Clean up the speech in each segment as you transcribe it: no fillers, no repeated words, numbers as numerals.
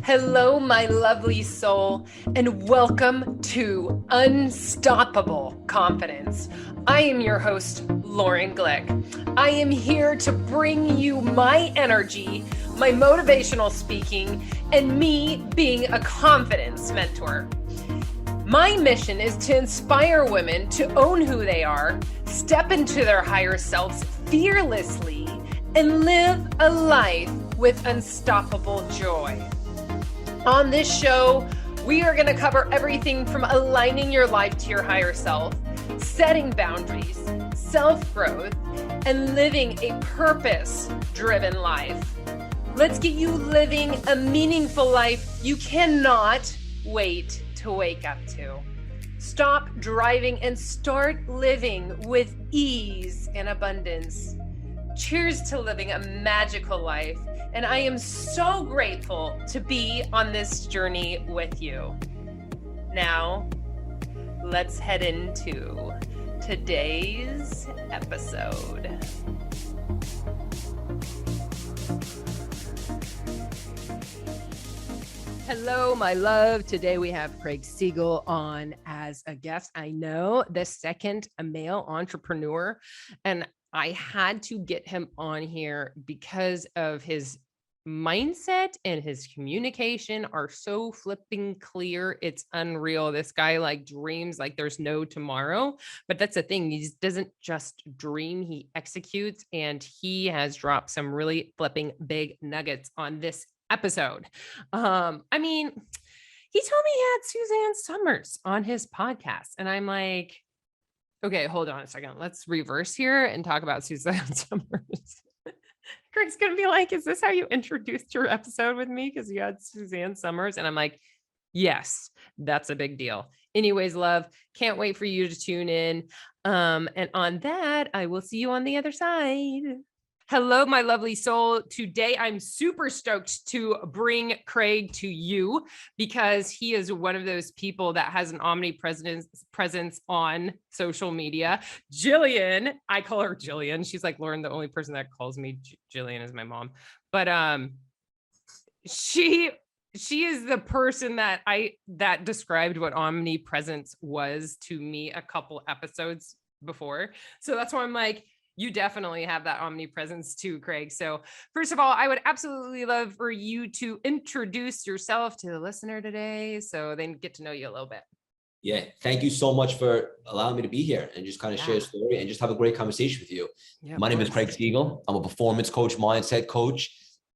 Hello, my lovely soul, and welcome to Unstoppable Confidence. I am your host, Lauren Glick. I am here to bring you my energy, my motivational speaking, and me being a confidence mentor. My mission is to inspire women to own who they are, step into their higher selves fearlessly, and live a life with unstoppable joy. On this show, we are going to cover everything from aligning your life to your higher self, setting boundaries, self-growth, and living a purpose-driven life. Let's get you living a meaningful life you cannot wait to wake up to. Stop driving and start living with ease and abundance. Cheers to living a magical life. And I am so grateful to be on this journey with you. Now, let's head into today's episode. Hello, my love. Today we have Craig Siegel on as a guest. I know the second male entrepreneur, and I had to get him on here because of his mindset and his communication are so flipping clear. It's unreal. This guy like dreams like there's no tomorrow, but that's the thing. He doesn't just dream, he executes, and he has dropped some really flipping big nuggets on this episode. He told me he had Suzanne Summers on his podcast, and I'm like, okay, hold on a second. Let's reverse here and talk about Suzanne Summers. Greg's going to be like, is this how you introduced your episode with me? Because you had Suzanne Summers. And I'm like, yes, that's a big deal. Anyways, love, can't wait for you to tune in. And on that, I will see you on the other side. Hello, my lovely soul. Today, I'm super stoked to bring Craig to you because he is one of those people that has an omnipresent presence on social media. Jillian, I call her Jillian. She's like, Lauren, the only person that calls me Jillian is my mom. But she is the person that described what omnipresence was to me a couple episodes before. So that's why I'm like, you definitely have that omnipresence too, Craig. So first of all, I would absolutely love for you to introduce yourself to the listener today so they can get to know you a little bit. Yeah. Thank you so much for allowing me to be here and just kind of share a story and just have a great conversation with you. Yeah, my name is Craig Siegel. I'm a performance coach, mindset coach.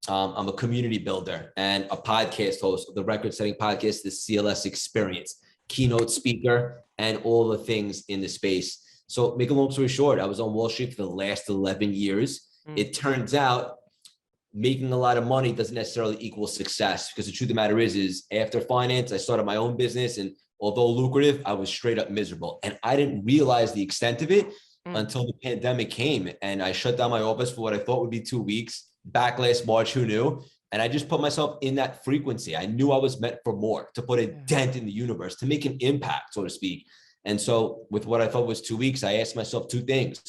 I'm a community builder and a podcast host of the record-setting podcast, The CLS Experience, keynote speaker, and all the things in the space. So make a long story short, I was on Wall Street for the last 11 years. It turns out making a lot of money doesn't necessarily equal success, because the truth of the matter is after finance, I started my own business, and although lucrative, I was straight up miserable. And I didn't realize the extent of it until the pandemic came, and I shut down my office for what I thought would be 2 weeks. Back last March, who knew? And I just put myself in that frequency. I knew I was meant for more, to put a dent in the universe, to make an impact, so to speak. And so with what I thought was 2 weeks, I asked myself two things.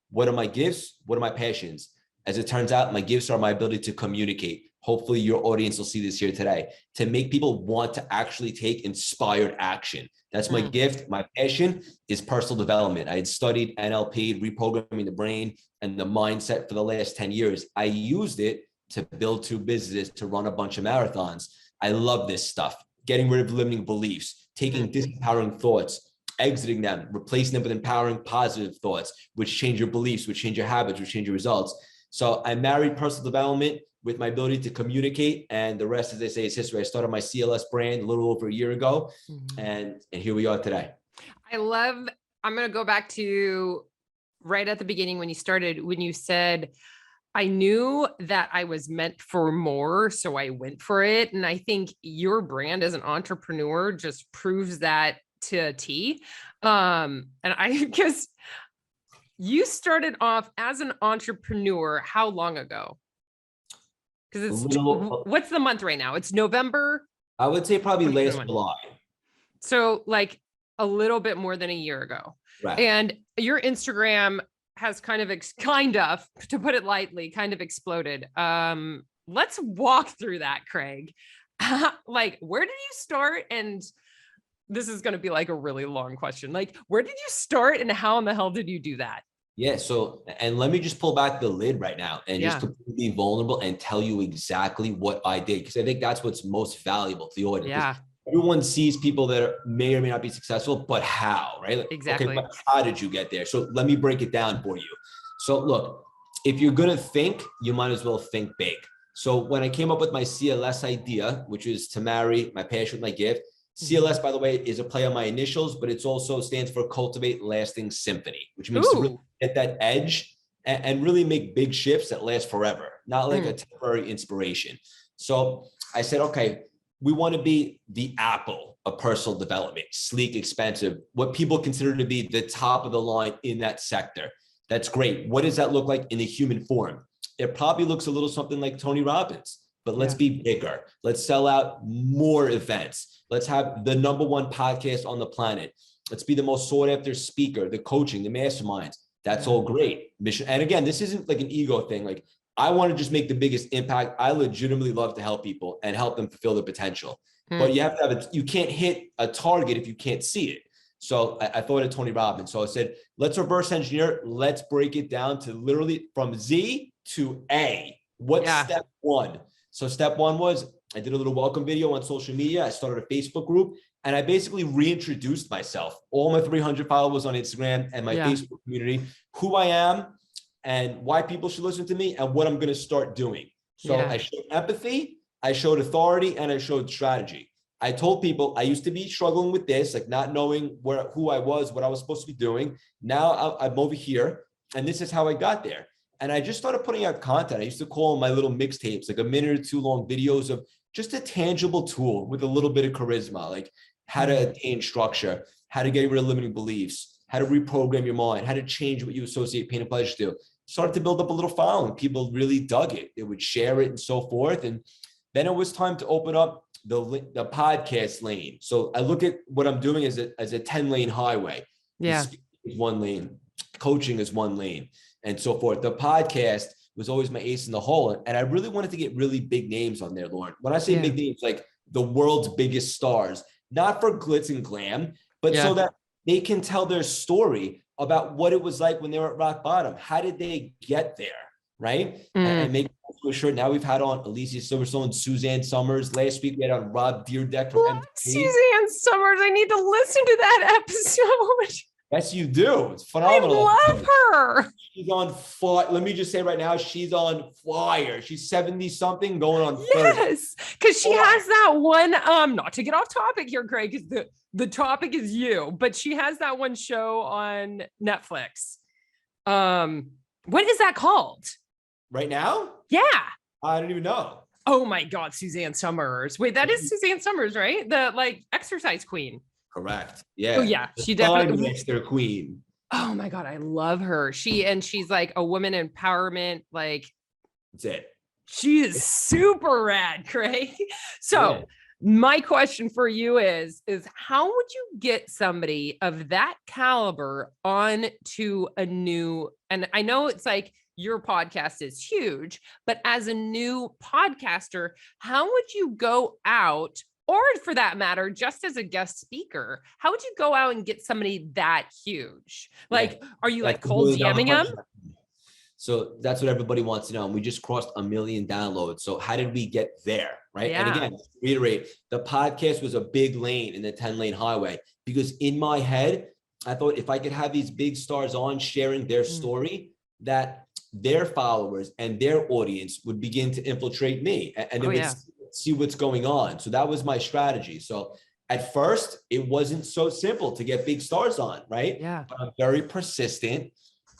What are my gifts? What are my passions? As it turns out, my gifts are my ability to communicate. Hopefully your audience will see this here today, to make people want to actually take inspired action. That's my gift. My passion is personal development. I had studied NLP, reprogramming the brain and the mindset for the last 10 years. I used it to build two businesses, to run a bunch of marathons. I love this stuff. Getting rid of limiting beliefs, taking disempowering thoughts, exiting them, replacing them with empowering positive thoughts, which change your beliefs, which change your habits, which change your results. So I married personal development with my ability to communicate, and the rest, as they say, is history. I started my CLS brand a little over a year ago, and here we are today. I'm going to go back to right at the beginning when you started, when you said, I knew that I was meant for more, so I went for it. And I think your brand as an entrepreneur just proves that to a T. And I guess you started off as an entrepreneur how long ago? Because what's the month right now? It's November. I would say probably last July. So like a little bit more than a year ago. Right. And your Instagram has kind of, to put it lightly, kind of exploded. Let's walk through that, Craig. like, where did you start? And this is going to be like a really long question. Like, where did you start and how in the hell did you do that? Yeah. So, and let me just pull back the lid right now and just completely vulnerable and tell you exactly what I did. Cause I think that's what's most valuable to the audience. Yeah. Everyone sees people that may or may not be successful, but how, right? Like, exactly. Okay, but how did you get there? So let me break it down for you. So look, if you're going to think, you might as well think big. So when I came up with my CLS idea, which is to marry my passion with my gift, CLS, by the way, is a play on my initials, but it's also stands for Cultivate Lasting Symphony, which means to really get that edge and really make big shifts that last forever, not like a temporary inspiration. So I said, okay, we want to be the Apple of personal development, sleek, expensive, what people consider to be the top of the line in that sector. That's great. What does that look like in the human form? It probably looks a little something like Tony Robbins, but let's be bigger. Let's sell out more events. Let's have the #1 podcast on the planet. Let's be the most sought after speaker, the coaching, the masterminds. That's all great. Mission. And again, this isn't like an ego thing. Like, I want to just make the biggest impact. I legitimately love to help people and help them fulfill their potential. But you have to have it. You can't hit a target if you can't see it. So I thought of Tony Robbins. So I said, let's reverse engineer. Let's break it down to literally from Z to A. What's step one? So step one was I did a little welcome video on social media. I started a Facebook group and I basically reintroduced myself, all my 300 followers on Instagram and my Facebook community, who I am and why people should listen to me and what I'm going to start doing. So I showed empathy, I showed authority, and I showed strategy. I told people I used to be struggling with this, like not knowing who I was, what I was supposed to be doing. Now I'm over here and this is how I got there. And I just started putting out content. I used to call them my little mixtapes, like a minute or two long videos of just a tangible tool with a little bit of charisma, like how to attain structure, how to get rid of limiting beliefs, how to reprogram your mind, how to change what you associate pain and pleasure to. Started to build up a little following. People really dug it. They would share it and so forth. And then it was time to open up the podcast lane. So I look at what I'm doing as a 10-lane highway. Is 1 lane, coaching is 1 lane, and so forth. The podcast was always my ace in the hole. And I really wanted to get really big names on there, Lauren. When I say big names, like the world's biggest stars, not for glitz and glam, but so that they can tell their story about what it was like when they were at rock bottom. How did they get there? Right. And make sure now we've had on Alicia Silverstone, Suzanne Summers. Last week we had on Rob Deerdeck from MTV. Suzanne Summers. I need to listen to that episode. Yes, you do. It's phenomenal. I love her. She's on fire. Let me just say right now, she's on fire. She's 70 something going on 30. Yes, because she has that one, not to get off topic here, Craig, because the topic is you, but she has that one show on Netflix. What is that called? Right now? Yeah. I don't even know. Oh my God, Suzanne Summers. Wait, that is Suzanne Summers, right? The like exercise queen. Correct. Yeah. Oh yeah. She definitely makes their queen. Oh my God. I love her. She's like a woman empowerment. Like that's it. She is super rad, Craig. So my question for you is how would you get somebody of that caliber on to a new, and I know it's like your podcast is huge, but as a new podcaster, how would you go out, or for that matter, just as a guest speaker, how would you go out and get somebody that huge? Like, are you like cold DMing them? So that's what everybody wants to know. And we just crossed 1 million downloads. So how did we get there? Right. And again, to reiterate, the podcast was a big lane in the 10-lane highway, because in my head, I thought if I could have these big stars on sharing their story, that their followers and their audience would begin to infiltrate me and they would see what's going on. So that was my strategy. So at first it wasn't so simple to get big stars on, right? Yeah. But I'm very persistent.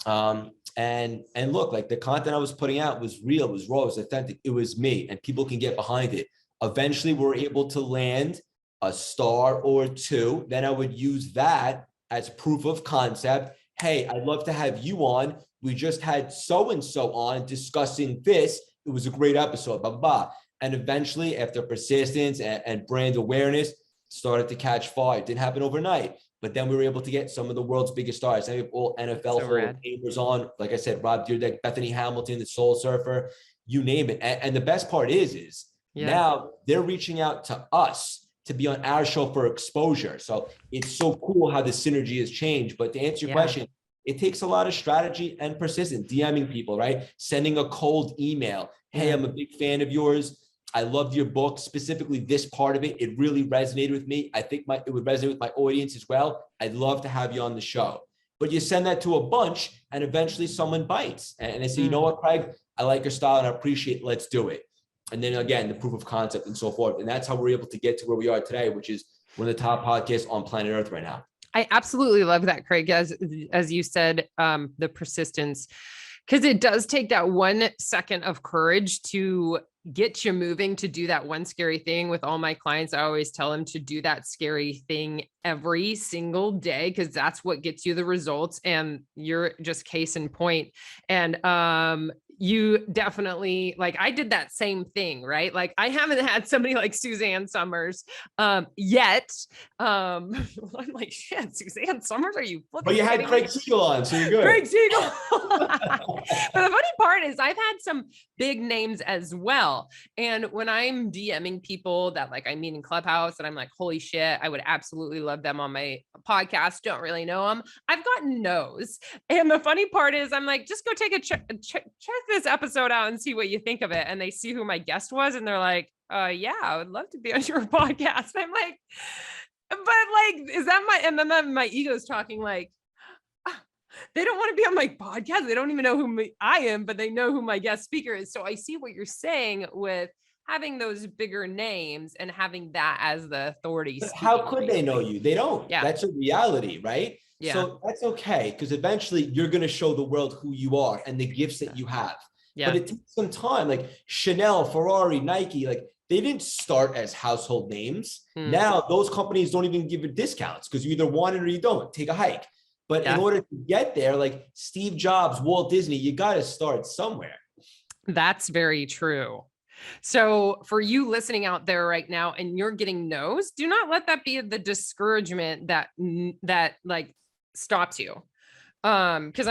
And look, like the content I was putting out was real, it was raw, it was authentic, it was me, and people can get behind it. Eventually we're able to land a star or 2. Then I would use that as proof of concept. Hey, I'd love to have you on. We just had so-and-so on discussing this. It was a great episode, blah, blah, blah. And eventually, after persistence and brand awareness, started to catch fire. It didn't happen overnight, but then we were able to get some of the world's biggest stars. I have all NFL Hall of Famers on. Like I said, Rob Deerdeck, Bethany Hamilton, the Soul Surfer, you name it. And the best part is Now they're reaching out to us to be on our show for exposure. So it's so cool how the synergy has changed. But to answer your question, it takes a lot of strategy and persistence, DMing people, right? Sending a cold email. Hey, I'm a big fan of yours. I loved your book, specifically this part of it. It really resonated with me. I think it would resonate with my audience as well. I'd love to have you on the show. But you send that to a bunch and eventually someone bites. And they say, you know what, Craig, I like your style and I appreciate it. Let's do it. And then again, the proof of concept and so forth. And that's how we're able to get to where we are today, which is one of the top podcasts on planet Earth right now. I absolutely love that, Craig. As you said, the persistence, because it does take that 1 second of courage to get you moving, to do that one scary thing. With all my clients, I always tell them to do that scary thing every single day, because that's what gets you the results. And you're just case in point. And you definitely, like, I did that same thing, right? Like, I haven't had somebody like Suzanne Summers yet. I'm like, shit, Suzanne Summers, are you? But you had Craig Siegel on, so you're good. Craig Siegel. But the funny part is I've had some big names as well. And when I'm DMing people that like I meet in Clubhouse and I'm like, holy shit, I would absolutely love them on my podcast. Don't really know them. I've gotten no's. And the funny part is I'm like, just go take a check this episode out and see what you think of it. And they see who my guest was and they're like, yeah, I would love to be on your podcast. I'm like, but like, is that my, and then my ego's talking like, they don't want to be on my podcast. They don't even know who I am, but they know who my guest speaker is. So I see what you're saying with having those bigger names and having that as the authority. How could they know you? They don't. Yeah. That's a reality, right? Yeah. So that's okay, because eventually you're going to show the world who you are and the gifts that you have. Yeah. But it takes some time. Like Chanel, Ferrari, Nike, like they didn't start as household names. Now those companies don't even give you discounts because you either want it or you don't. Take a hike. But in order to get there, like Steve Jobs, Walt Disney, you got to start somewhere. That's very true. So for you listening out there right now and you're getting no's, do not let that be the discouragement that like stops you. Because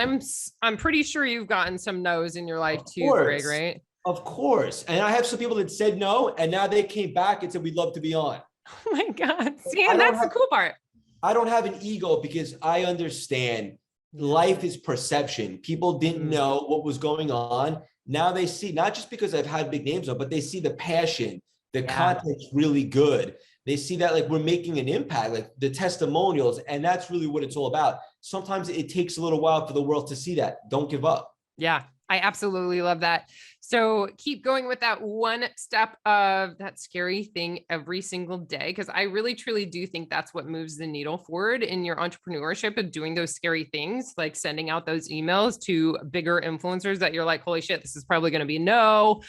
I'm pretty sure you've gotten some no's in your life too, Greg, right? Of course. And I have some people that said no, and now they came back and said, we'd love to be on. Oh my God. See, and that's the cool part. I don't have an ego because I understand life is perception. People didn't know what was going on. Now they see, not just because I've had big names on, but they see the passion, the content's really good. They see that like we're making an impact, like the testimonials, and that's really what it's all about. Sometimes it takes a little while for the world to see that. Don't give up. Yeah, I absolutely love that. So keep going with that one step of that scary thing every single day, because I really, truly do think that's what moves the needle forward in your entrepreneurship, of doing those scary things, like sending out those emails to bigger influencers that you're like, holy shit, this is probably going to be no,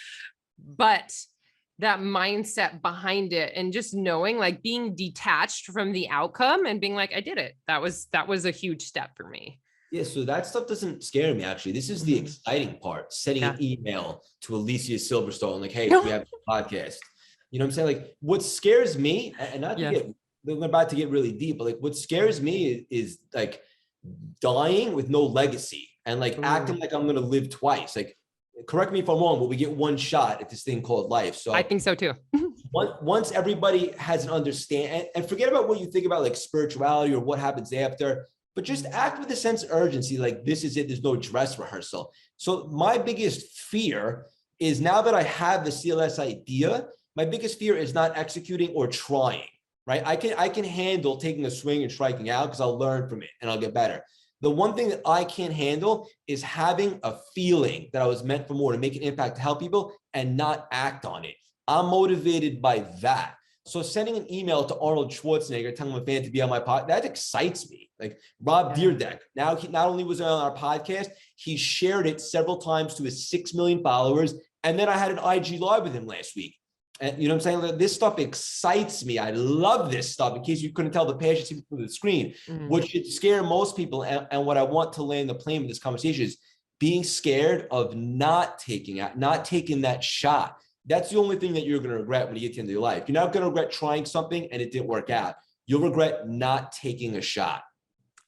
but that mindset behind it and just knowing, like being detached from the outcome and being like, I did it. That was a huge step for me. Yeah, so that stuff doesn't scare me, actually. This is the exciting part, sending an email to Alicia Silverstone, like, hey, we have a podcast. You know what I'm saying? Like, what scares me, and not to get, we're about to get really deep, but like what scares me is like dying with no legacy and like acting like I'm going to live twice. Like, correct me if I'm wrong, but we get one shot at this thing called life. So I think so too. Once everybody has an understanding, and forget about what you think about like spirituality or what happens after, but just act with a sense of urgency. Like, this is it. There's no dress rehearsal. So my biggest fear is, now that I have the CLS idea, my biggest fear is not executing or trying, right? I can handle taking a swing and striking out because I'll learn from it and I'll get better. The one thing that I can't handle is having a feeling that I was meant for more, to make an impact, to help people, and not act on it. I'm motivated by that. So sending an email to Arnold Schwarzenegger, telling him a fan to be on my podcast, that excites me. Like Rob Dyrdek, now he not only was on our podcast, he shared it several times to his 6 million followers. And then I had an IG live with him last week. And you know what I'm saying? This stuff excites me. I love this stuff. In case you couldn't tell the passion through the screen, what should scare most people. And what I want to land the plane with this conversation is being scared of not taking that shot. That's the only thing that you're going to regret when you get to the end of your life. You're not going to regret trying something and it didn't work out. You'll regret not taking a shot.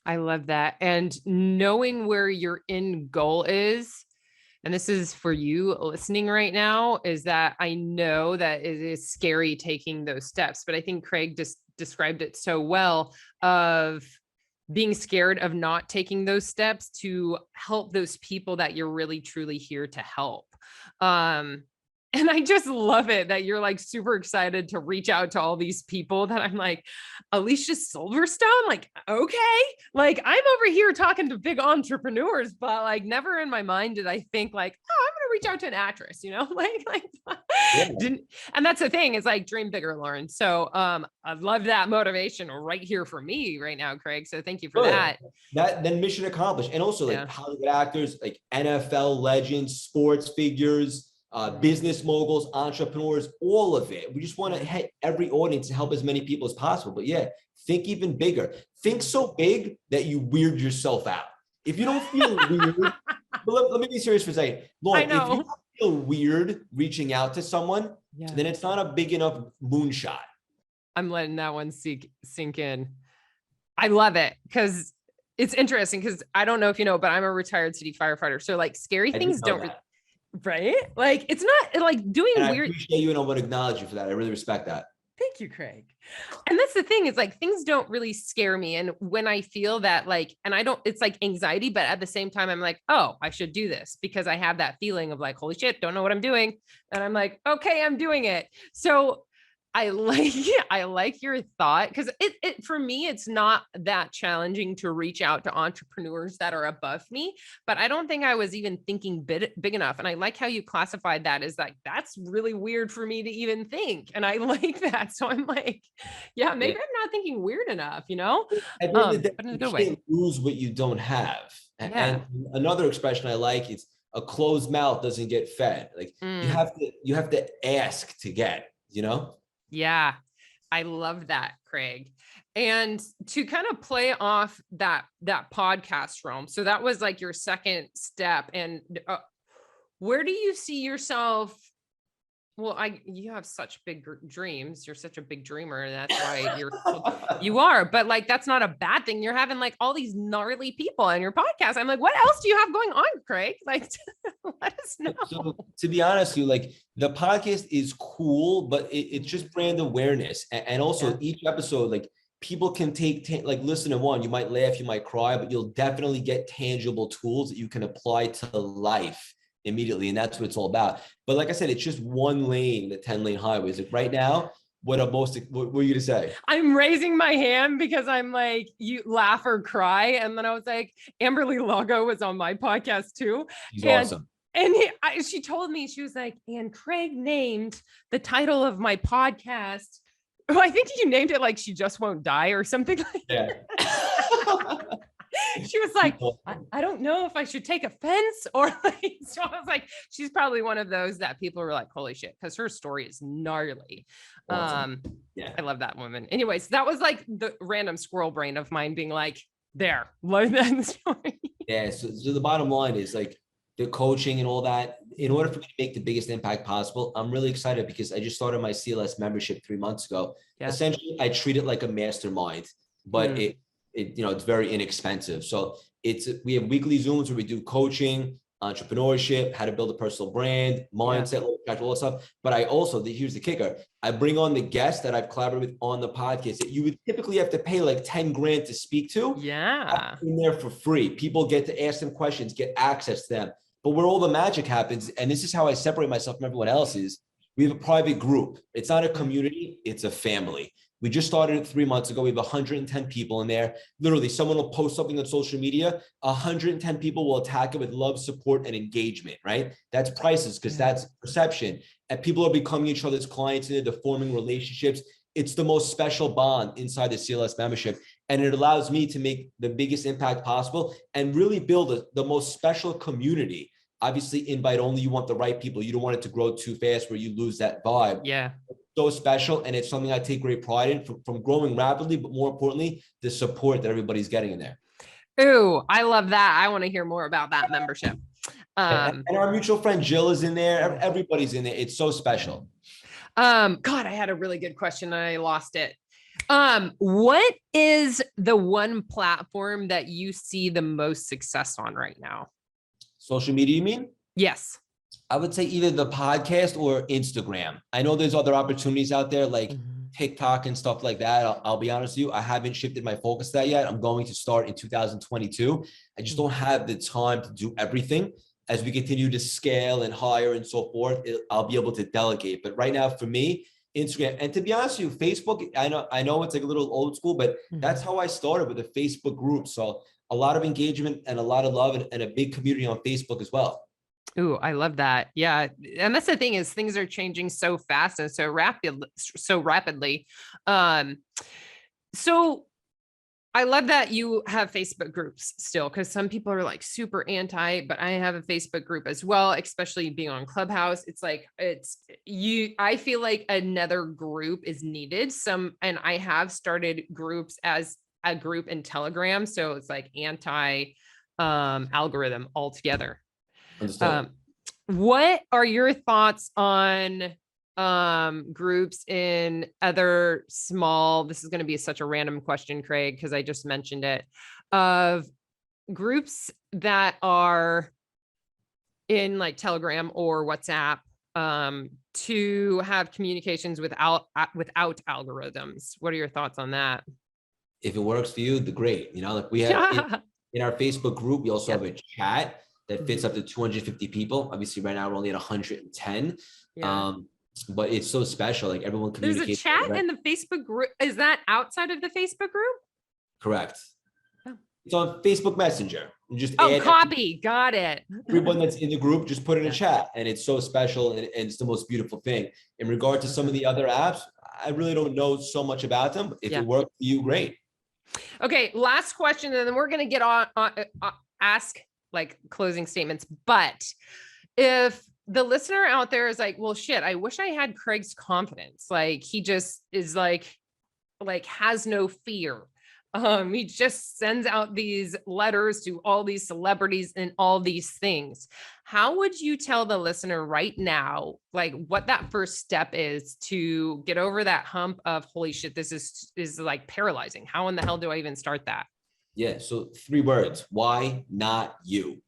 I love that. And knowing where your end goal is, And this is for you listening right now, is that I know that it is scary taking those steps, but I think Craig just described it so well, of being scared of not taking those steps to help those people that you're really truly here to help. And I just love it that you're like super excited to reach out to all these people that I'm like, Alicia Silverstone, like, okay, like I'm over here talking to big entrepreneurs, but like never in my mind did I think like, oh, I'm going to reach out to an actress, Yeah. And that's the thing, is like dream bigger, Lauren. So I love that motivation right here for me right now, Craig. So thank you for that. That then mission accomplished. And also like Hollywood actors, like NFL legends, sports figures, business moguls, entrepreneurs, all of it. We just want to hit every audience and help as many people as possible. But yeah, think even bigger. Think so big that you weird yourself out. If you don't feel weird, let me be serious for a second. Lauren, if you don't feel weird reaching out to someone, then it's not a big enough moonshot. I'm letting that one sink in. I love it because it's interesting, because I don't know if you know, but I'm a retired city firefighter. So like scary things don't right? Like it's not like doing weird. I appreciate you, and I want to acknowledge you for that. I really respect that. Thank you, Craig. And that's the thing, is like things don't really scare me. And when I feel that like, and I don't, it's like anxiety, but at the same time, I'm like, oh, I should do this, because I have that feeling of like, holy shit, don't know what I'm doing. And I'm like, okay, I'm doing it. So I like your thought, because it for me, it's not that challenging to reach out to entrepreneurs that are above me, but I don't think I was even thinking big enough. And I like how you classified that as like, that's really weird for me to even think. And I like that. So I'm like, yeah, maybe I'm not thinking weird enough, but in a good way. You can't lose what you don't have. And another expression I like is a closed mouth doesn't get fed. Like you have to ask to get, Yeah, I love that, Craig. And to kind of play off that podcast realm. So that was like your second step. And where do you see yourself? Well, you have such big dreams. You're such a big dreamer. And that's why you are. But like, that's not a bad thing. You're having like all these gnarly people on your podcast. I'm like, what else do you have going on, Craig? Like, let us know. So, to be honest with you, like the podcast is cool, but it's just brand awareness. And also each episode, like people can like listen to one, you might laugh, you might cry, but you'll definitely get tangible tools that you can apply to life immediately. And that's what it's all about. But like I said, it's just one lane, the 10-lane highways. Like right now, what were you to say? I'm raising my hand because I'm like, you laugh or cry. And then I was like, Amberly Lago was on my podcast too. She's awesome. And she told me, she was like, and Craig named the title of my podcast. Oh, I think you named it like She Just Won't Die or something like that. She was like, I don't know if I should take offense or like, so I was like, she's probably one of those that people were like, holy shit, because her story is gnarly. Awesome. I love that woman. Anyways, that was like the random squirrel brain of mine being like, love that story. So the bottom line is like the coaching and all that, in order for me to make the biggest impact possible, I'm really excited because I just started my CLS membership 3 months ago. Essentially, I treat it like a mastermind, but it's very inexpensive. So we have weekly Zooms where we do coaching, entrepreneurship, how to build a personal brand, mindset, all that stuff. But I also, here's the kicker, I bring on the guests that I've collaborated with on the podcast that you would typically have to pay like 10 grand to speak to. I'm in there for free. People get to ask them questions, get access to them. But where all the magic happens, and this is how I separate myself from everyone else, is we have a private group. It's not a community, it's a family. We just started it 3 months ago. We have 110 people in there. Literally, someone will post something on social media. 110 people will attack it with love, support, and engagement, right? That's priceless because that's perception. And people are becoming each other's clients and they're forming relationships. It's the most special bond inside the CLS membership. And it allows me to make the biggest impact possible and really build the most special community. Obviously, invite only. You want the right people. You don't want it to grow too fast where you lose that vibe. So special, and it's something I take great pride in from growing rapidly, but more importantly, the support that everybody's getting in there. Ooh, I love that. I want to hear more about that membership. And our mutual friend Jill is in there. Everybody's in there. It's so special. God, I had a really good question and I lost it. What is the one platform that you see the most success on right now? Social media, you mean? Yes. I would say either the podcast or Instagram. I know there's other opportunities out there like TikTok and stuff like that. I'll be honest with you, I haven't shifted my focus to that yet. I'm going to start in 2022. I just don't have the time to do everything. As we continue to scale and hire and so forth, I'll be able to delegate. But right now for me, Instagram, and to be honest with you, Facebook, I know it's like a little old school, but that's how I started, with a Facebook group. So a lot of engagement and a lot of love, and a big community on Facebook as well. Ooh, I love that. Yeah. And that's the thing, is things are changing so fast and so rapidly. So I love that you have Facebook groups still, because some people are like super anti, but I have a Facebook group as well, especially being on Clubhouse. It's like, I feel like another group is needed. And I have started groups as a group in Telegram. So it's like anti algorithm altogether. What are your thoughts on groups in other small, this is going to be such a random question, Craig, because I just mentioned it, of groups that are in like Telegram or WhatsApp to have communications without algorithms? What are your thoughts on that? If it works for you, the great. Like we have in our Facebook group, we also have a chat that fits up to 250 people. Obviously, right now we're only at 110. But it's so special. Like everyone communicates. There's a chat in the Facebook group. Is that outside of the Facebook group? Correct. Oh. It's on Facebook Messenger. You just copy. Got it. Everyone that's in the group, just put in a chat, and it's so special, and it's the most beautiful thing. In regard to some of the other apps, I really don't know so much about them. If it works for you, great. Okay, last question, and then we're going to get on ask like closing statements. But if the listener out there is like, well, shit, I wish I had Craig's confidence. Like he just is like has no fear. He just sends out these letters to all these celebrities and all these things. How would you tell the listener right now, like what that first step is to get over that hump of, holy shit, this is like paralyzing. How in the hell do I even start that? Yeah. So 3 words. Why not you?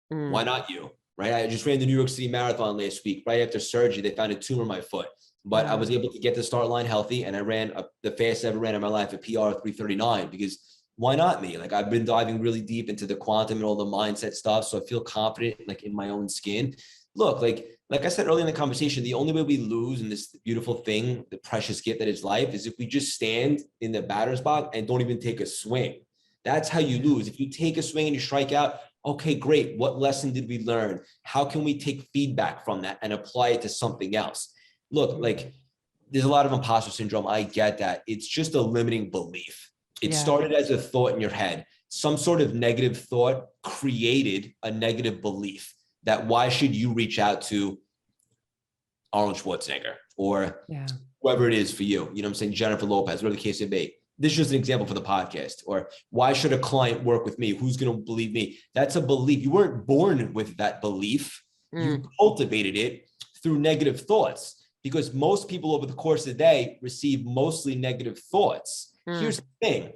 Why not you? Right. I just ran the New York City Marathon last week. Right after surgery, they found a tumor in my foot, but I was able to get the start line healthy, and I ran the fastest I ever ran in my life, a PR 3:39, because why not me? Like I've been diving really deep into the quantum and all the mindset stuff. So I feel confident like in my own skin. Look, like I said earlier in the conversation, the only way we lose in this beautiful thing, the precious gift that is life, is if we just stand in the batter's box and don't even take a swing. That's how you lose. If you take a swing and you strike out, okay, great. What lesson did we learn? How can we take feedback from that and apply it to something else? Look, like there's a lot of imposter syndrome. I get that. It's just a limiting belief. It started as a thought in your head. Some sort of negative thought created a negative belief that why should you reach out to Arnold Schwarzenegger or whoever it is for you? You know what I'm saying? Jennifer Lopez, whatever the case may be. This is just an example for the podcast. Or why should a client work with me? Who's going to believe me? That's a belief. You weren't born with that belief. You cultivated it through negative thoughts, because most people over the course of the day receive mostly negative thoughts. Here's the thing.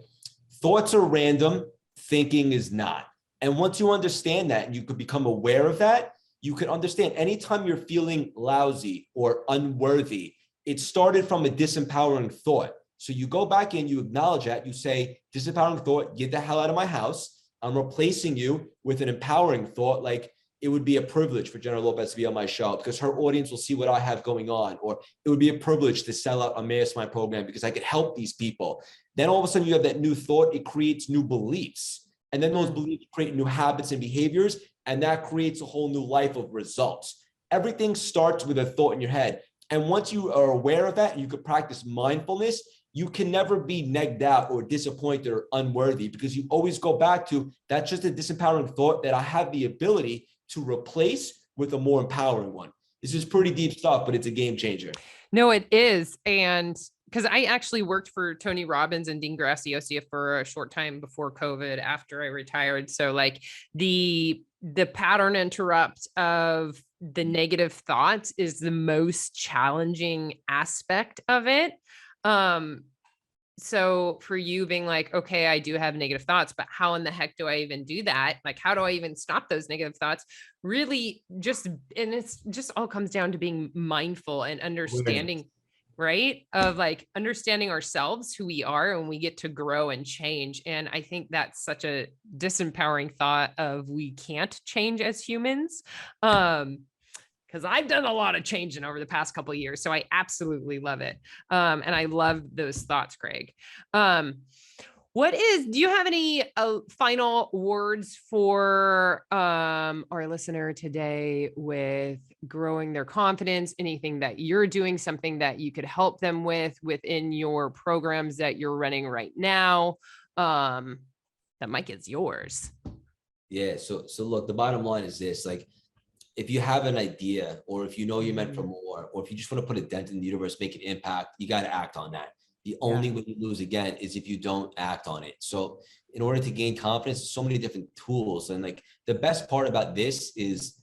Thoughts are random. Thinking is not. And once you understand that and you could become aware of that, you can understand anytime you're feeling lousy or unworthy, it started from a disempowering thought. So you go back in, you acknowledge that, you say, disempowering thought, get the hell out of my house. I'm replacing you with an empowering thought, like it would be a privilege for Jennifer Lopez to be on my show because her audience will see what I have going on. Or it would be a privilege to sell out a mastermind program because I could help these people. Then all of a sudden you have that new thought, it creates new beliefs. And then those beliefs create new habits and behaviors, and that creates a whole new life of results. Everything starts with a thought in your head. And once you are aware of that and you could practice mindfulness, you can never be negged out or disappointed or unworthy, because you always go back to that's just a disempowering thought that I have the ability to replace with a more empowering one. This is pretty deep stuff, but it's a game changer. No, it is. And because I actually worked for Tony Robbins and Dean Graziosi for a short time before COVID, after I retired. So like the pattern interrupt of the negative thoughts is the most challenging aspect of it. so for you being like, okay, I do have negative thoughts, but how in the heck do I even do that? Like, how do I even stop those negative thoughts? Really just, and it's just all comes down to being mindful and understanding, right? Of like understanding ourselves, who we are, and we get to grow and change. And I think that's such a disempowering thought of we can't change as humans. Because I've done a lot of changing over the past couple of years. So I absolutely love it. And I love those thoughts, Craig. Do you have any final words for our listener today with growing their confidence? Anything that you're doing, something that you could help them with within your programs that you're running right now? That mic is yours. Yeah. So look, the bottom line is this, like, if you have an idea, or if you know you're meant for more, or if you just want to put a dent in the universe, make an impact, you got to act on that. The only way you lose again is if you don't act on it. So in order to gain confidence, so many different tools. And like the best part about this is,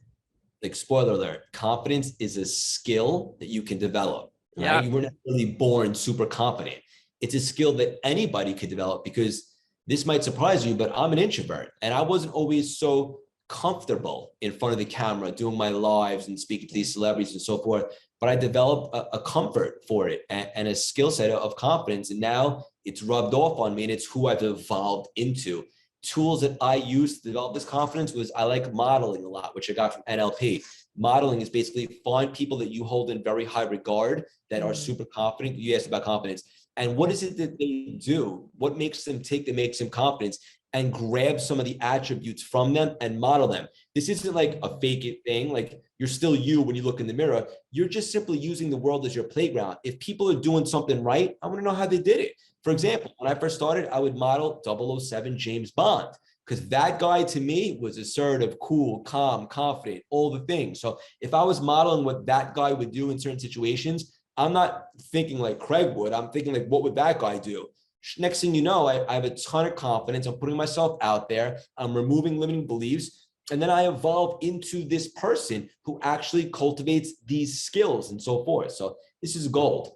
like, spoiler alert, confidence is a skill that you can develop, right? You were not really born super confident. It's a skill that anybody could develop, because this might surprise you, but I'm an introvert and I wasn't always so comfortable in front of the camera doing my lives and speaking to these celebrities and so forth, but I developed a comfort for it and a skill set of confidence, and now it's rubbed off on me, and it's who I've evolved into. Tools that I used to develop this confidence was, I like modeling a lot, which I got from NLP. Modeling is basically find people that you hold in very high regard that are super confident. You asked about confidence, and what is it that they do? What makes them tick, that makes them confident? And grab some of the attributes from them and model them. This isn't like a fake it thing. Like, you're still you when you look in the mirror. You're just simply using the world as your playground. If people are doing something right, I want to know how they did it. For example, when I first started, I would model 007 James Bond, because that guy to me was assertive, cool, calm, confident, all the things. So if I was modeling what that guy would do in certain situations, I'm not thinking like Craig would. I'm thinking like, what would that guy do? Next thing you know, I have a ton of confidence. I'm putting myself out there. I'm removing limiting beliefs. And then I evolve into this person who actually cultivates these skills and so forth. So this is gold.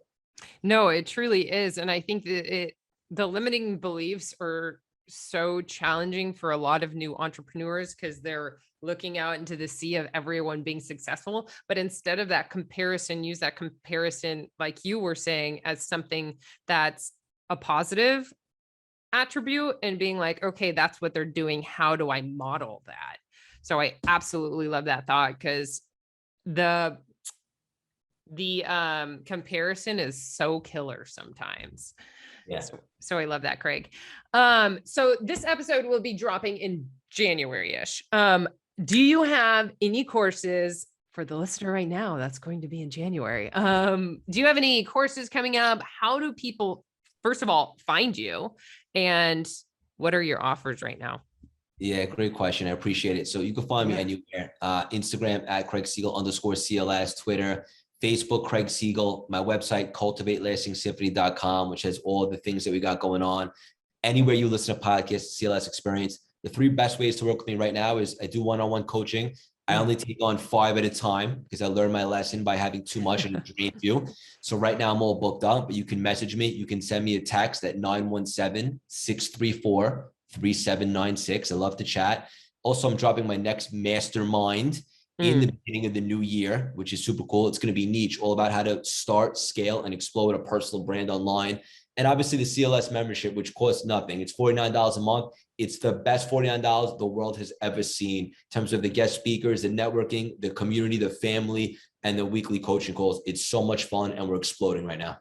No, it truly is. And I think that the limiting beliefs are so challenging for a lot of new entrepreneurs, because they're looking out into the sea of everyone being successful. But instead of that comparison, use that comparison, like you were saying, as something that's a positive attribute, and being like, okay, that's what they're doing. How do I model that? So I absolutely love that thought, because the comparison is so killer sometimes. Yeah. So I love that, Craig. So this episode will be dropping in January-ish. Do you have any courses for the listener right now that's going to be in January? Do you have any courses coming up? How do people, first of all, find you? And what are your offers right now? Yeah, great question. I appreciate it. So you can find me anywhere. Instagram at Craig Siegel _CLS, Twitter, Facebook, Craig Siegel, my website, cultivatelastingsymphony.com, which has all the things that we got going on. Anywhere you listen to podcasts, CLS experience. The 3 best ways to work with me right now is I do one-on-one coaching. I only take on 5 at a time, because I learned my lesson by having too much and it drains you. So right now I'm all booked up, but you can message me. You can send me a text at 917-634-3796. I love to chat. Also, I'm dropping my next mastermind in the beginning of the new year, which is super cool. It's going to be niche, all about how to start, scale, and explode a personal brand online. And obviously the CLS membership, which costs nothing. It's $49 a month. It's the best $49 the world has ever seen in terms of the guest speakers, the networking, the community, the family, and the weekly coaching calls. It's so much fun, and we're exploding right now.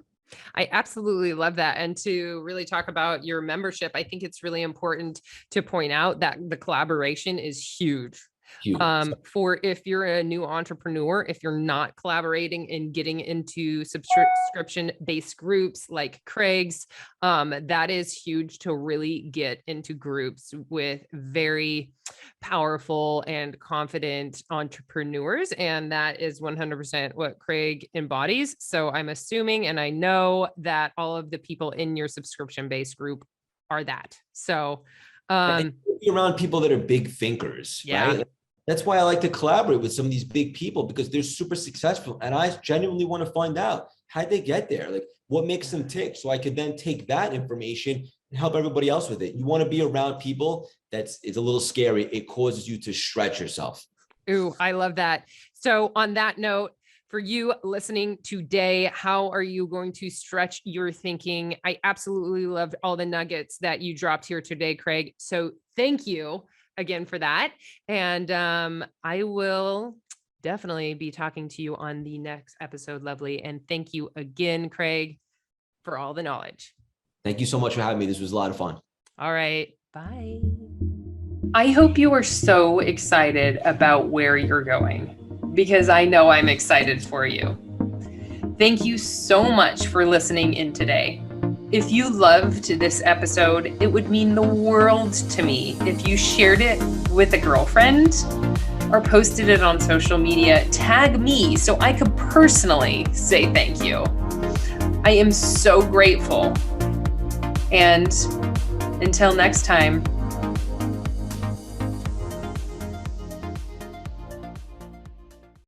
I absolutely love that. And to really talk about your membership, I think it's really important to point out that the collaboration is huge. For if you're a new entrepreneur, if you're not collaborating and getting into subscription-based groups like Craig's, that is huge to really get into groups with very powerful and confident entrepreneurs. And that is 100% what Craig embodies. So I'm assuming, and I know that all of the people in your subscription-based group are that. So be around people that are big thinkers, right? That's why I like to collaborate with some of these big people, because they're super successful. And I genuinely want to find out, how'd they get there? Like, what makes them tick, so I could then take that information and help everybody else with it. You want to be around people it's a little scary. It causes you to stretch yourself. Ooh, I love that. So on that note, for you listening today, how are you going to stretch your thinking? I absolutely loved all the nuggets that you dropped here today, Craig. So thank you again for that. And I will definitely be talking to you on the next episode, Lovely. And thank you again, Craig, for all the knowledge. Thank you so much for having me. This was a lot of fun. All right. Bye. I hope you are so excited about where you're going, because I know I'm excited for you. Thank you so much for listening in today. If you loved this episode, it would mean the world to me if you shared it with a girlfriend or posted it on social media. Tag me so I could personally say thank you. I am so grateful. And until next time,